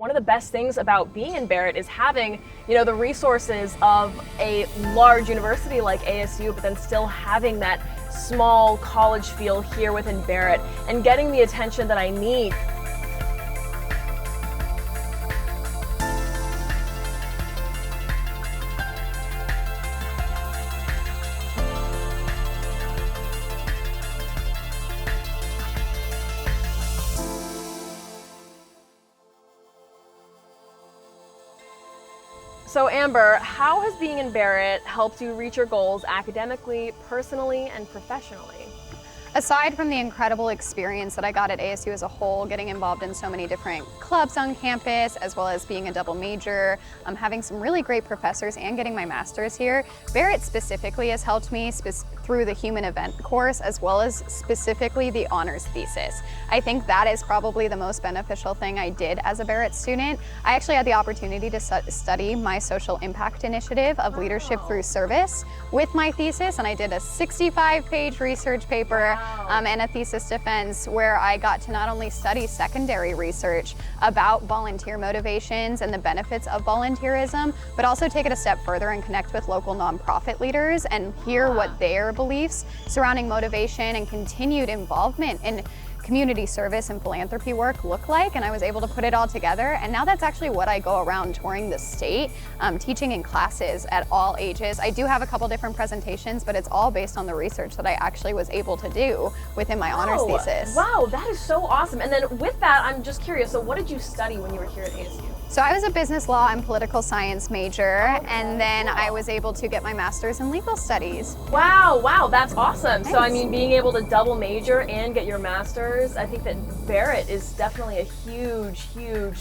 One of the best things about being in Barrett is having, the resources of a large university like ASU, but then still having that small college feel here within Barrett and getting the attention that I need. So Amber, how has being in Barrett helped you reach your goals academically, personally, and professionally? Aside from the incredible experience that I got at ASU as a whole, getting involved in so many different clubs on campus, as well as being a double major, having some really great professors and getting my master's here, Barrett specifically has helped me through the human event course, as well as specifically the honors thesis. I think that is probably the most beneficial thing I did as a Barrett student. I actually had the opportunity to study my social impact initiative of leadership through service with my thesis, and I did a 65-page research paper and a thesis defense where I got to not only study secondary research about volunteer motivations and the benefits of volunteerism, but also take it a step further and connect with local nonprofit leaders and hear what their beliefs surrounding motivation and continued involvement in community service and philanthropy work look like, and I was able to put it all together. And now that's actually what I go around touring the state, teaching in classes at all ages. I do have a couple different presentations, but it's all based on the research that I actually was able to do within my honors thesis. Wow, that is so awesome. And then with that, I'm just curious, so what did you study when you were here at ASU? So I was a business law and political science major, and then I was able to get my master's in legal studies. Wow, that's awesome. Thanks. So I mean, being able to double major and get your master's, I think that Barrett is definitely a huge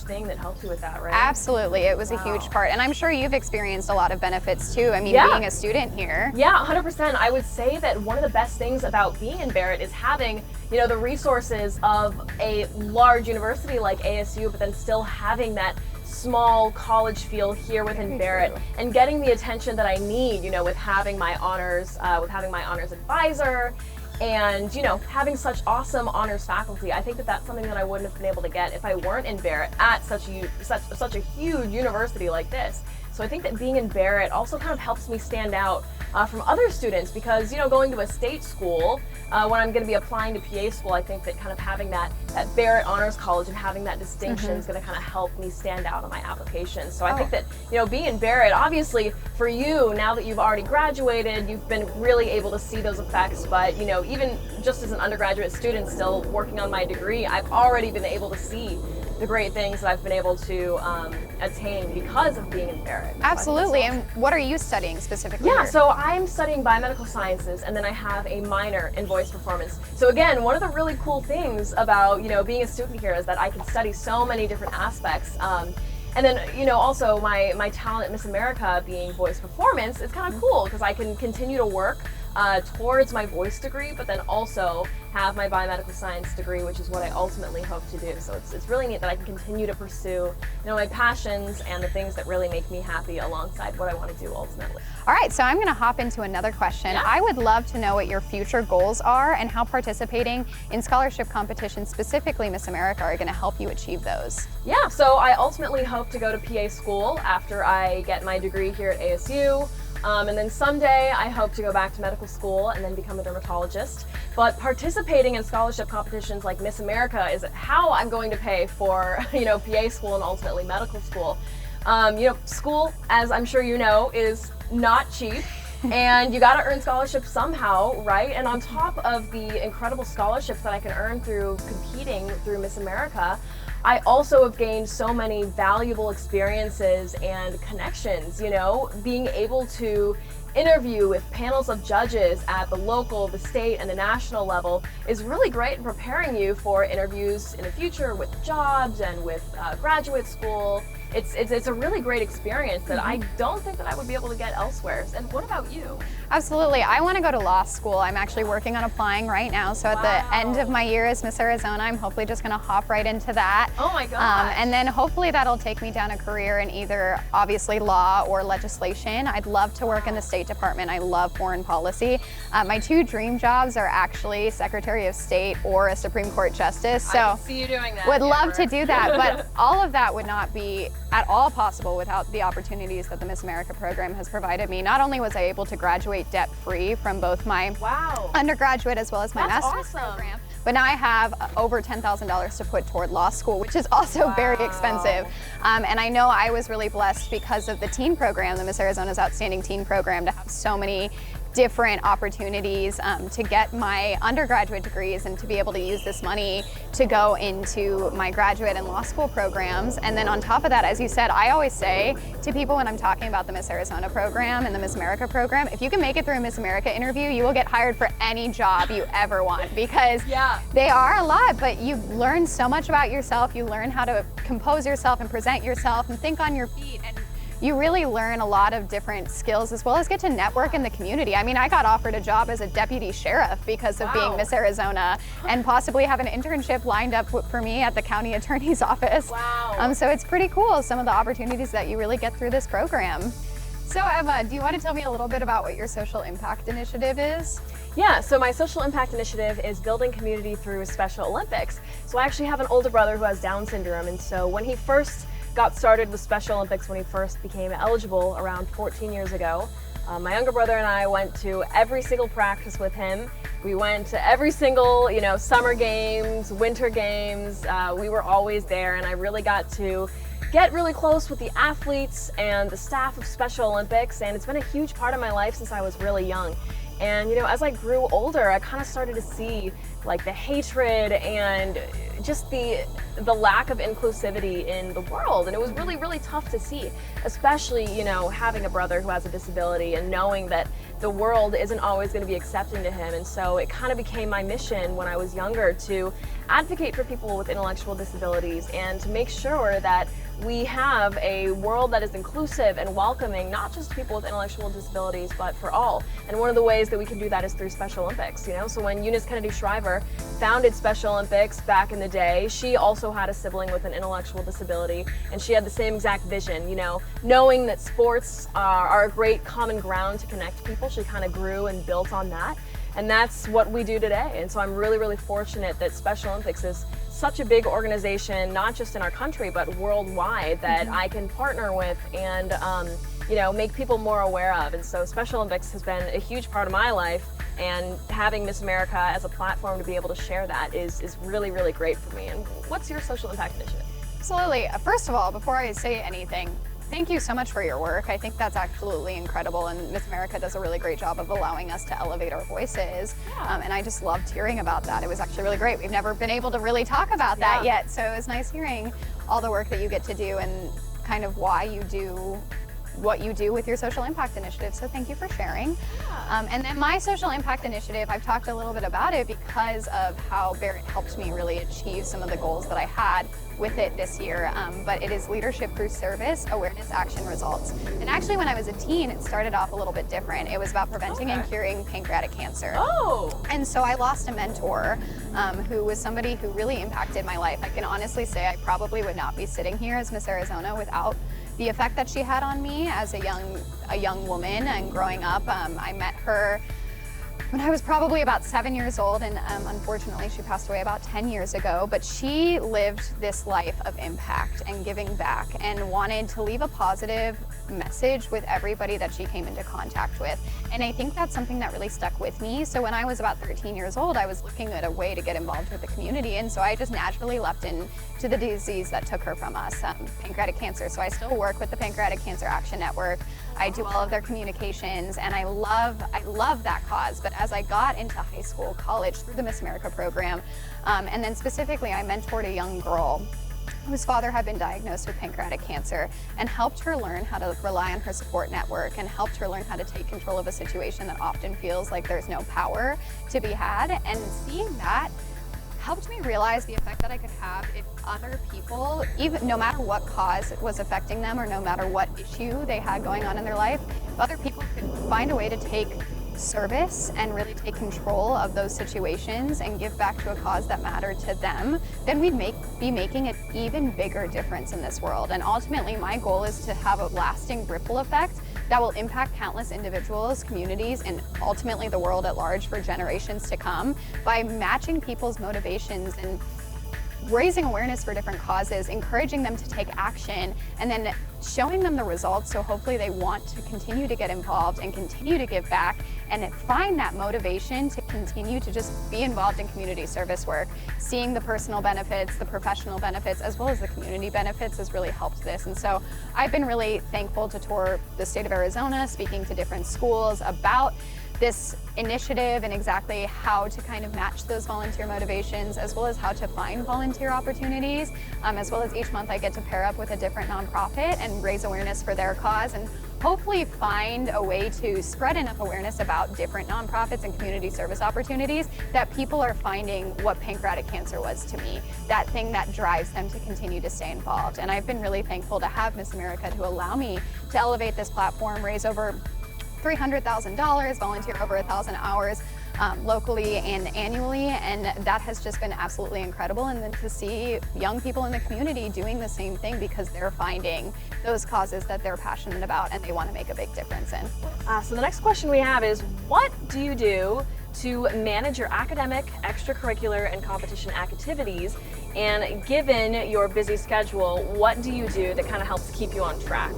thing that helps you with that, right? Absolutely, it was a huge part. And I'm sure you've experienced a lot of benefits too. I mean, being a student here. Yeah, 100%. I would say that one of the best things about being in Barrett is having, the resources of a large university like ASU, but then still having that small college feel here within Barrett and getting the attention that I need, with having my honors advisor and, having such awesome honors faculty. I think that that's something that I wouldn't have been able to get if I weren't in Barrett at such a huge university like this. So I think that being in Barrett also kind of helps me stand out from other students because, going to a state school, when I'm going to be applying to PA school, I think that kind of having that Barrett Honors College and having that distinction is going to kind of help me stand out on my application. So I think that, being in Barrett, obviously for you, now that you've already graduated, you've been really able to see those effects. But, even just as an undergraduate student still working on my degree, I've already been able to see the great things that I've been able to attain because of being in Barrett. Absolutely. And what are you studying specifically? Yeah, so I'm studying biomedical sciences, and then I have a minor in voice performance. So again, one of the really cool things about being a student here is that I can study so many different aspects. And then, also my talent at Miss America being voice performance is kind of cool because I can continue to work towards my voice degree, but then also have my biomedical science degree, which is what I ultimately hope to do. So it's really neat that I can continue to pursue, my passions and the things that really make me happy alongside what I want to do ultimately. All right, so I'm going to hop into another question. Yeah. I would love to know what your future goals are and how participating in scholarship competitions, specifically Miss America, are going to help you achieve those. Yeah, so I ultimately hope to go to PA school after I get my degree here at ASU. And then someday I hope to go back to medical school and then become a dermatologist. But participating in scholarship competitions like Miss America is how I'm going to pay for, PA school and ultimately medical school. School, as I'm sure you know, is not cheap. And you got to earn scholarships somehow, right? And on top of the incredible scholarships that I can earn through competing through Miss America, I also have gained so many valuable experiences and connections, being able to interview with panels of judges at the local, the state, and the national level is really great in preparing you for interviews in the future with jobs and with graduate school it's a really great experience that I don't think that I would be able to get elsewhere. And what about you? Absolutely. I want to go to law school. I'm actually working on applying right now. So at the end of my year as Miss Arizona, I'm hopefully just going to hop right into that. Oh my gosh. And then hopefully that'll take me down a career in either obviously law or legislation. I'd love to work in the State Department. I love foreign policy. My two dream jobs are actually Secretary of State or a Supreme Court Justice. So I can see you doing that. would love to do that, but all of that would not be at all possible without the opportunities that the Miss America program has provided me. Not only was I able to graduate debt-free from both my undergraduate as well as my master's program, but now I have over $10,000 to put toward law school, which is also very expensive. And I know I was really blessed because of the teen program, the Miss Arizona's Outstanding Teen Program, to have so many different opportunities to get my undergraduate degrees and to be able to use this money to go into my graduate and law school programs. And then on top of that, as you said, I always say to people when I'm talking about the Miss Arizona program and the Miss America program, if you can make it through a Miss America interview, you will get hired for any job you ever want, because they are a lot, but you learn so much about yourself. You learn how to compose yourself and present yourself and think on your feet, and you really learn a lot of different skills as well as get to network in the community. I mean, I got offered a job as a deputy sheriff because of being Miss Arizona, and possibly have an internship lined up for me at the county attorney's office. So it's pretty cool, some of the opportunities that you really get through this program. So Emma, do you want to tell me a little bit about what your social impact initiative is? Yeah, so my social impact initiative is building community through Special Olympics. So I actually have an older brother who has Down syndrome, and so when he first got started with Special Olympics, when he first became eligible around 14 years ago, my younger brother and I went to every single practice with him. We went to every single, summer games, winter games. We were always there, and I really got to get really close with the athletes and the staff of Special Olympics, and it's been a huge part of my life since I was really young. And as I grew older, I kind of started to see like the hatred and just the lack of inclusivity in the world, and it was really, really tough to see, especially having a brother who has a disability and knowing that the world isn't always going to be accepting to him. And so it kind of became my mission when I was younger to advocate for people with intellectual disabilities and to make sure that we have a world that is inclusive and welcoming, not just to people with intellectual disabilities, but for all. And one of the ways that we can do that is through Special Olympics. So when Eunice Kennedy Shriver founded Special Olympics back in the day, she also had a sibling with an intellectual disability, and she had the same exact vision, knowing that sports are a great common ground to connect people. She kind of grew and built on that, and that's what we do today. And so I'm really, really fortunate that Special Olympics is such a big organization, not just in our country, but worldwide, that I can partner with and make people more aware of. And so Special Olympics has been a huge part of my life, and having Miss America as a platform to be able to share that is really, really great for me. And what's your social impact initiative? Absolutely. First of all, before I say anything, thank you so much for your work. I think that's absolutely incredible, and Miss America does a really great job of allowing us to elevate our voices. And I just loved hearing about that. It was actually really great. We've never been able to really talk about that yet, so it was nice hearing all the work that you get to do and kind of why you do what you do with your social impact initiative. So thank you for sharing. And then my social impact initiative, I've talked a little bit about it because of how Barrett helped me really achieve some of the goals that I had with it this year, but it is Leadership Through Service, Awareness, Action, Results. And actually when I was a teen, it started off a little bit different. It was about preventing and curing pancreatic cancer. And so I lost a mentor who was somebody who really impacted my life. I can honestly say I probably would not be sitting here as Miss Arizona without the effect that she had on me as a young woman and growing up. I met her when I was probably about 7 years old, and unfortunately she passed away about 10 years ago, but she lived this life of impact and giving back and wanted to leave a positive message with everybody that she came into contact with. And I think that's something that really stuck with me. So when I was about 13 years old, I was looking at a way to get involved with the community, and so I just naturally leapt into the disease that took her from us, pancreatic cancer. So I still work with the Pancreatic Cancer Action Network. I do all of their communications, and I love that cause. But as I got into high school, college, through the Miss America program, and then specifically I mentored a young girl whose father had been diagnosed with pancreatic cancer, and helped her learn how to rely on her support network and helped her learn how to take control of a situation that often feels like there's no power to be had. And seeing that helped me realize the effect that I could have if other people, even no matter what cause was affecting them or no matter what issue they had going on in their life, if other people could find a way to take service and really take control of those situations and give back to a cause that mattered to them, then we'd be making an even bigger difference in this world. And ultimately, my goal is to have a lasting ripple effect that will impact countless individuals, communities, and ultimately the world at large for generations to come by matching people's motivations and raising awareness for different causes, encouraging them to take action, and then showing them the results so hopefully they want to continue to get involved and continue to give back and find that motivation to continue to just be involved in community service work. Seeing the personal benefits, the professional benefits, as well as the community benefits has really helped this. And so I've been really thankful to tour the state of Arizona, speaking to different schools about this initiative and exactly how to kind of match those volunteer motivations, as well as how to find volunteer opportunities, as well as each month I get to pair up with a different nonprofit and raise awareness for their cause and hopefully find a way to spread enough awareness about different nonprofits and community service opportunities that people are finding what pancreatic cancer was to me, that thing that drives them to continue to stay involved. And I've been really thankful to have Miss America to allow me to elevate this platform, raise over $300,000, volunteer over 1,000 hours locally and annually, and that has just been absolutely incredible. And then to see young people in the community doing the same thing because they're finding those causes that they're passionate about and they want to make a big difference in. So the next question we have is, what do you do to manage your academic, extracurricular, and competition activities? And given your busy schedule, what do you do that kind of helps keep you on track?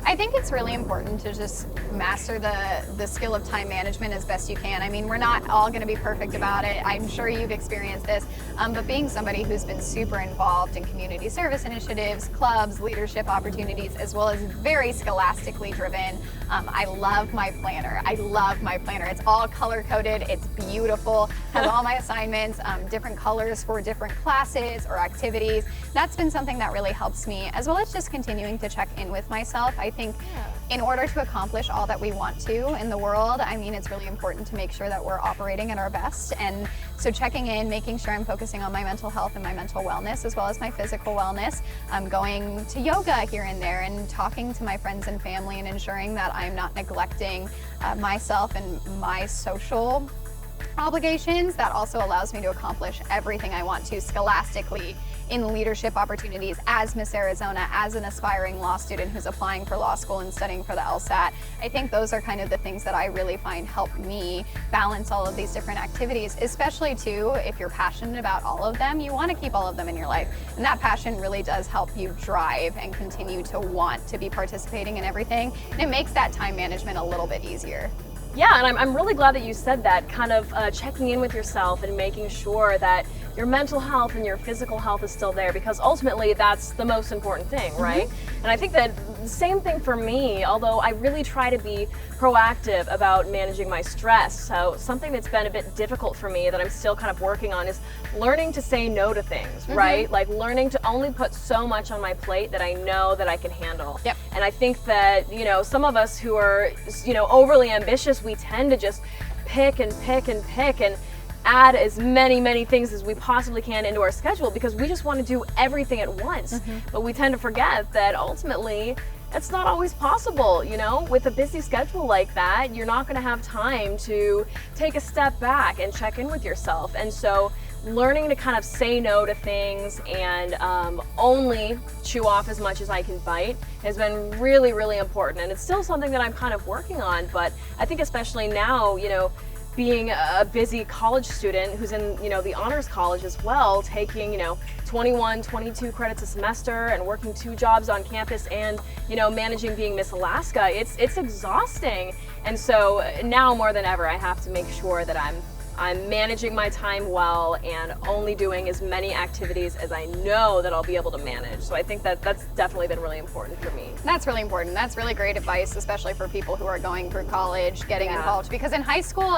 I think it's really important to just master the skill of time management as best you can. I mean, we're not all going to be perfect about it. I'm sure you've experienced this, but being somebody who's been super involved in community service initiatives, clubs, leadership opportunities, as well as very scholastically driven, I love my planner. I love my planner. It's all color-coded. It's beautiful. Has all my assignments, different colors for different classes or activities. That's been something that really helps me, as well as just continuing to check in with myself. I think in order to accomplish all that we want to in the world, I mean, it's really important to make sure that we're operating at our best. And so checking in, making sure I'm focusing on my mental health and my mental wellness, as well as my physical wellness. I'm going to yoga here and there and talking to my friends and family and ensuring that I'm not neglecting myself and my social obligations. That also allows me to accomplish everything I want to scholastically in leadership opportunities as Miss Arizona, as an aspiring law student who's applying for law school and studying for the LSAT. I think those are kind of the things that I really find help me balance all of these different activities, especially too, if you're passionate about all of them, you want to keep all of them in your life. And that passion really does help you drive and continue to want to be participating in everything. And it makes that time management a little bit easier. Yeah, and I'm really glad that you said that, kind of checking in with yourself and making sure that your mental health and your physical health is still there, because ultimately that's the most important thing, right? And I think that the same thing for me, although I really try to be proactive about managing my stress. So something that's been a bit difficult for me that I'm still kind of working on is learning to say no to things, right? Like learning to only put so much on my plate that I know that I can handle. Yep. And I think that, you know, some of us who are, you know, overly ambitious, we tend to just pick and add as many things as we possibly can into our schedule because we just want to do everything at once. But we tend to forget that ultimately it's not always possible, you know? With a busy schedule like that, you're not going to have time to take a step back and check in with yourself. And so learning to kind of say no to things and only chew off as much as I can bite has been really important. And it's still something that I'm kind of working on, but I think especially now, you know, being a busy college student who's in, you know, the honors college as well, taking, you know, 21, 22 credits a semester and working 2 jobs on campus and, you know, managing being Miss Alaska, it's exhausting. And so now more than ever, I have to make sure that I'm managing my time well and only doing as many activities as I know that I'll be able to manage. So I think that that's definitely been really important for me. That's really important. That's really great advice, especially for people who are going through college, getting involved. Because in high school,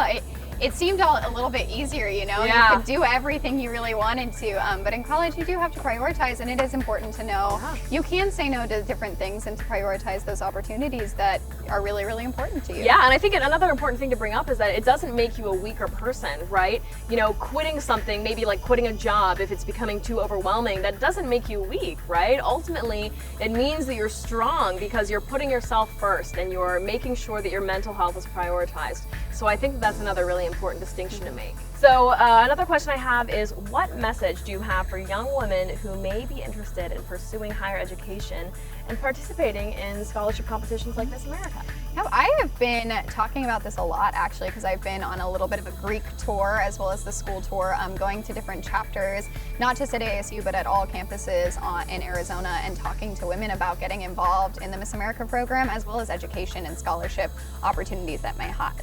it seemed all a little bit easier, you know? Yeah. You could do everything you really wanted to, but in college you do have to prioritize, and it is important to know you can say no to different things and to prioritize those opportunities that are really, really important to you. Yeah, and I think another important thing to bring up is that it doesn't make you a weaker person, right? You know, quitting something, maybe like quitting a job if it's becoming too overwhelming, that doesn't make you weak, right? Ultimately, it means that you're strong because you're putting yourself first and you're making sure that your mental health is prioritized. So I think that that's another really important distinction to make. So another question I have is, what message do you have for young women who may be interested in pursuing higher education and participating in scholarship competitions like Miss America? Now, I have been talking about this a lot actually, because I've been on a little bit of a Greek tour as well as the school tour, going to different chapters, not just at ASU but at all campuses in Arizona, and talking to women about getting involved in the Miss America program as well as education and scholarship opportunities that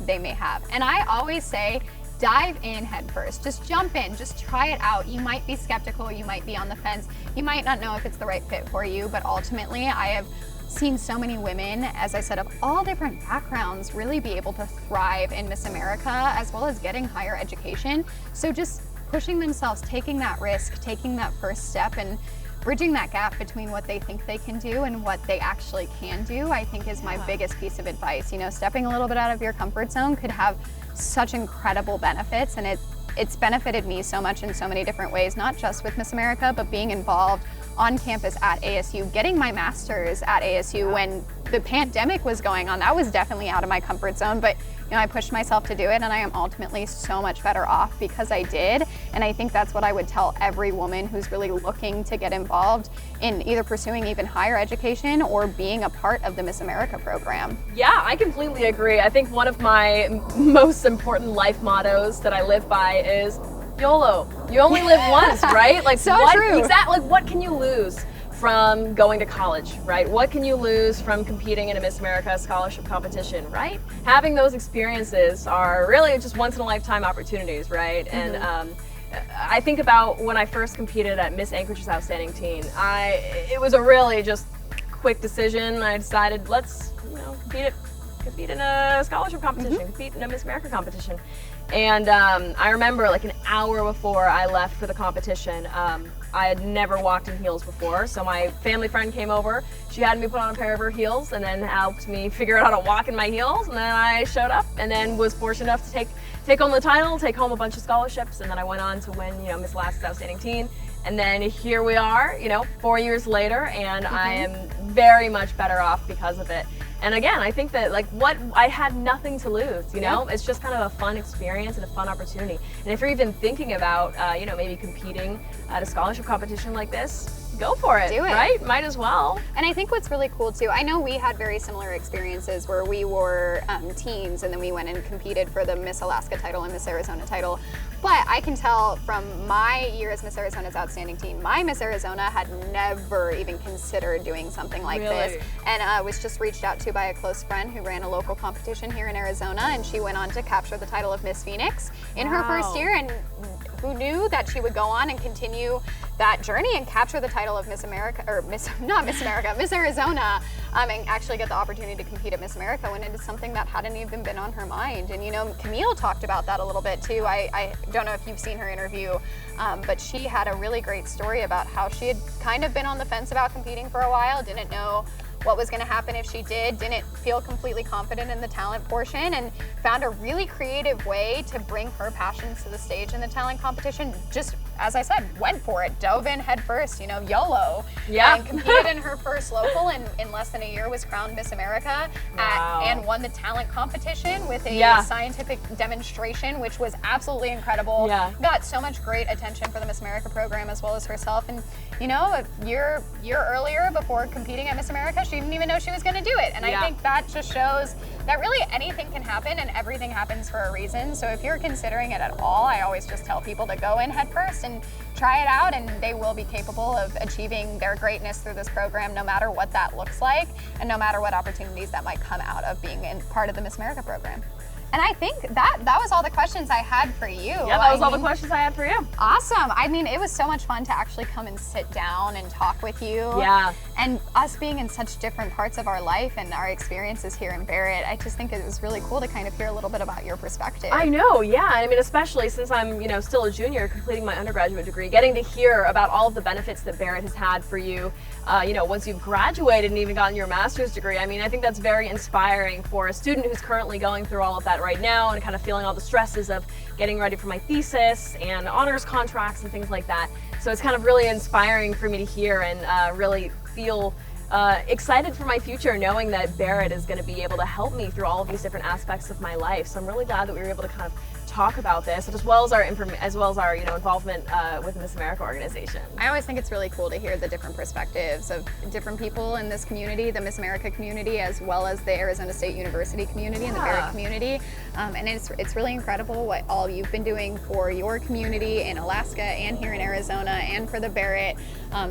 they may have. And I always say, dive in head first. Just jump in, just try it out. You might be skeptical, you might be on the fence, you might not know if it's the right fit for you, but ultimately I have seen so many women, as I said, of all different backgrounds really be able to thrive in Miss America as well as getting higher education. So just pushing themselves, taking that risk, taking that first step, and bridging that gap between what they think they can do and what they actually can do, I think is my biggest piece of advice. You know, stepping a little bit out of your comfort zone could have such incredible benefits, and it's benefited me so much in so many different ways, not just with Miss America, but being involved on campus at ASU, getting my master's at ASU when the pandemic was going on. That was definitely out of my comfort zone, but you know, I pushed myself to do it, and I am ultimately so much better off because I did. And I think that's what I would tell every woman who's really looking to get involved in either pursuing even higher education or being a part of the Miss America program. Yeah, I completely agree. I think one of my most important life mottos that I live by is YOLO. You only live once, right? Like, so what, true. Exactly. Like, what can you lose from going to college, right? What can you lose from competing in a Miss America scholarship competition, right? Having those experiences are really just once in a lifetime opportunities, right? Mm-hmm. And I think about when I first competed at Miss Anchorage's Outstanding Teen. It was a really just quick decision. I decided, let's compete in a scholarship competition, compete in a Miss America competition. And I remember like an hour before I left for the competition, I had never walked in heels before, so my family friend came over. She had me put on a pair of her heels and then helped me figure out how to walk in my heels, and then I showed up and then was fortunate enough to take home the title, take home a bunch of scholarships, and then I went on to win, Miss Alaska's Outstanding Teen. And then here we are, 4 years later, and I am very much better off because of it. And again, I think that I had nothing to lose, It's just kind of a fun experience and a fun opportunity. And if you're even thinking about, maybe competing at a scholarship competition like this, go for it. Do it. Right? Might as well. And I think what's really cool too, I know we had very similar experiences where we were teens and then we went and competed for the Miss Alaska title and Miss Arizona title. But I can tell from my year as Miss Arizona's Outstanding Teen, my Miss Arizona had never even considered doing something like this. And was just reached out to by a close friend who ran a local competition here in Arizona, and she went on to capture the title of Miss Phoenix in her first year, and who knew that she would go on and continue that journey and capture the title of Miss America, or Miss Arizona, and actually get the opportunity to compete at Miss America when it is something that hadn't even been on her mind. And Camille talked about that a little bit too. I don't know if you've seen her interview, but she had a really great story about how she had kind of been on the fence about competing for a while, didn't know what was going to happen if she didn't feel completely confident in the talent portion, and found a really creative way to bring her passions to the stage in the talent competition. Just, as I said, went for it, dove in head first, YOLO. Yeah. And competed in her first local, and in less than a year was crowned Miss America. Wow. And won the talent competition with a scientific demonstration, which was absolutely incredible. Yeah. Got so much great attention for the Miss America program as well as herself. And a year earlier, before competing at Miss America, she didn't even know she was going to do it. And I think that just shows that really anything can happen and everything happens for a reason. So if you're considering it at all, I always just tell people to go in head first and try it out, and they will be capable of achieving their greatness through this program, no matter what that looks like and no matter what opportunities that might come out of being in part of the Miss America program. And I think that was all the questions I had for you. Yeah, that was all the questions I had for you. Awesome. I mean, it was so much fun to actually come and sit down and talk with you. Yeah. And us being in such different parts of our life and our experiences here in Barrett, I just think it was really cool to kind of hear a little bit about your perspective. I know, yeah. I mean, especially since I'm, still a junior completing my undergraduate degree, getting to hear about all of the benefits that Barrett has had for you, once you've graduated and even gotten your master's degree. I mean, I think that's very inspiring for a student who's currently going through all of that right now and kind of feeling all the stresses of getting ready for my thesis and honors contracts and things like that. So it's kind of really inspiring for me to hear and really feel excited for my future, knowing that Barrett is going to be able to help me through all of these different aspects of my life. So I'm really glad that we were able to kind of talk about this, as well as our involvement with the Miss America organization. I always think it's really cool to hear the different perspectives of different people in this community, the Miss America community, as well as the Arizona State University community and the Barrett community. And it's really incredible what all you've been doing for your community in Alaska and here in Arizona and for the Barrett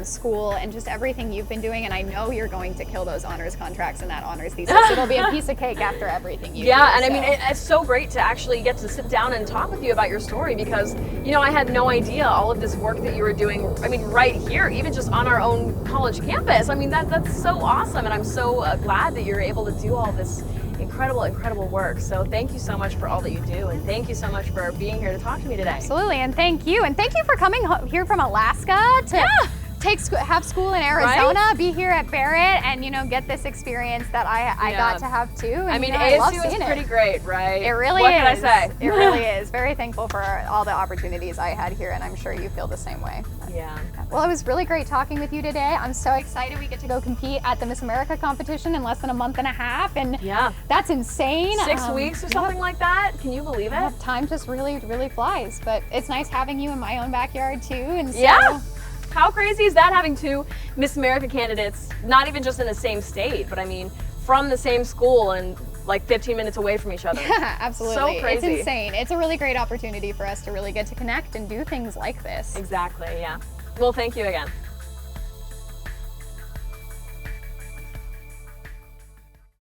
school and just everything you've been doing. And I know you're going to kill those honors contracts and that honors thesis. It'll be a piece of cake after everything you do. Yeah, and I mean, it's so great to actually get to sit down and talk with you about your story because, I had no idea all of this work that you were doing, right here, even just on our own college campus. I mean, that's so awesome, and I'm so glad that you're able to do all this incredible work. So thank you so much for all that you do, and thank you so much for being here to talk to me today. Absolutely, and thank you for coming here from Alaska to have school in Arizona, right? Be here at Barrett, and get this experience that I got to have too. And, I mean, I love ASU is seeing pretty great, right? It really what is. What can I say? It really is. Very thankful for all the opportunities I had here, and I'm sure you feel the same way. Yeah. Well, it was really great talking with you today. I'm so excited we get to go compete at the Miss America competition in less than a month and a half, and that's insane. 6 weeks or something like that. Can you believe it? Time just really flies, but it's nice having you in my own backyard too. And so, how crazy is that, having two Miss America candidates, not even just in the same state, but from the same school and like 15 minutes away from each other? Absolutely. So crazy. It's insane. It's a really great opportunity for us to really get to connect and do things like this. Exactly, yeah. Well, thank you again.